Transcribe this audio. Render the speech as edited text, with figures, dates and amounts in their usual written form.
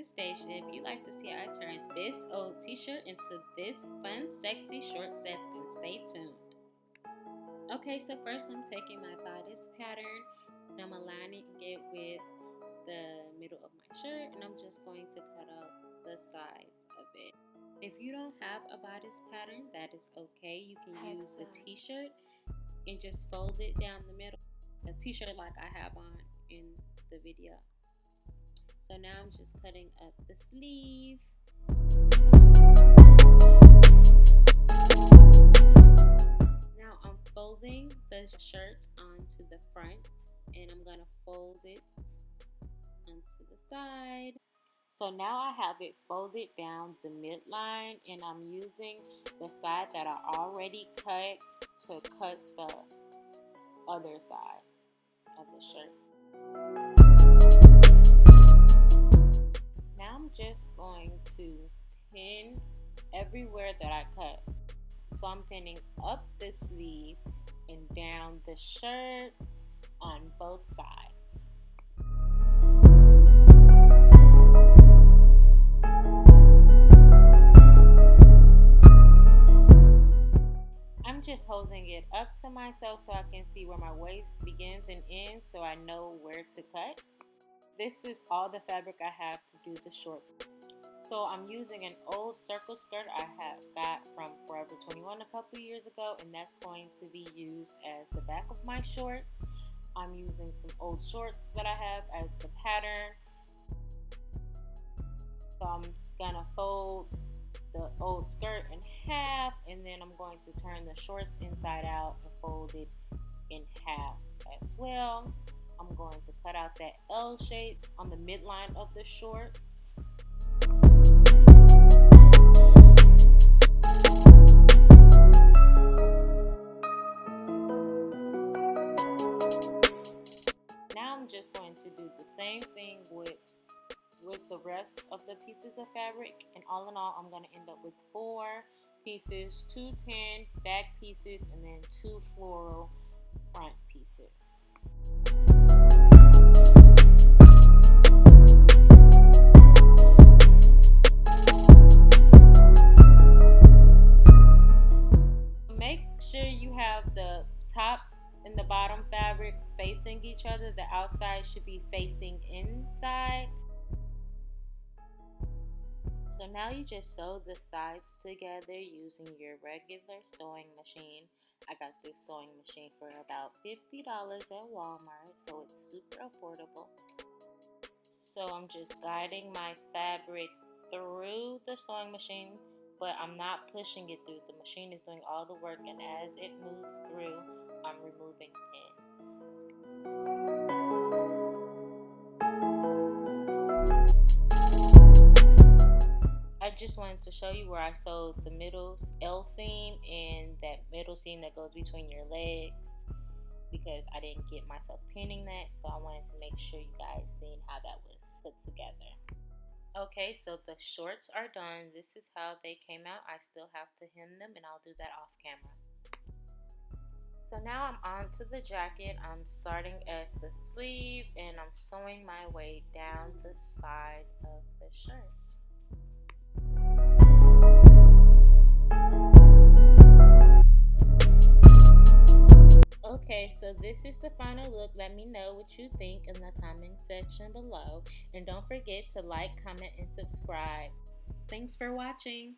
Anastasia. If you'd like to see how I turn this old t-shirt into this fun, sexy short set, then stay tuned. Okay, so first I'm taking my bodice pattern and I'm aligning it with the middle of my shirt, and I'm just going to cut out the sides of it. If you don't have a bodice pattern, that is okay. You can use a t-shirt and just fold it down the middle. A t-shirt like I have on in the video. So now I'm just cutting up the sleeve. Now I'm folding the shirt onto the front, and I'm gonna fold it onto the side. So now I have it folded down the midline, and I'm using the side that I already cut to cut the other side of the shirt. Now I'm just going to pin everywhere that I cut. So I'm pinning up the sleeve and down the shirt on both sides. I'm just holding it up to myself so I can see where my waist begins and ends, so I know where to cut. This is all the fabric I have to do the shorts. So I'm using an old circle skirt I have got from Forever 21 a couple years ago, and that's going to be used as the back of my shorts. I'm using some old shorts that I have as the pattern. So I'm gonna fold the old skirt in half, and then I'm going to turn the shorts inside out and fold it in half as well. I'm going to cut out that L shape on the midline of the shorts. Now I'm just going to do the same thing with the rest of the pieces of fabric, and all in all I'm going to end up with 4 pieces, 2 tan back pieces, and then 2 floral front pieces. Make sure you have the top and the bottom fabrics facing each other. The outside should be facing inside. So now you just sew the sides together using your regular sewing machine. I got this sewing machine for about $50 at Walmart, so it's super affordable. So I'm just guiding my fabric through the sewing machine, but I'm not pushing it through. The machine is doing all the work, and as it moves through, I'm removing pins. I just wanted to show you where I sewed the middle L seam and that middle seam that goes between your legs, because I didn't get myself pinning that, so I wanted to make sure you guys seen how that was put together. Okay, so the shorts are done. This is how they came out. I still have to hem them, and I'll do that off camera. So now I'm on to the jacket. I'm starting at the sleeve, and I'm sewing my way down the side of the shirt. Okay, so this is the final look. Let me know what you think in the comment section below. And don't forget to like, comment, and subscribe. Thanks for watching.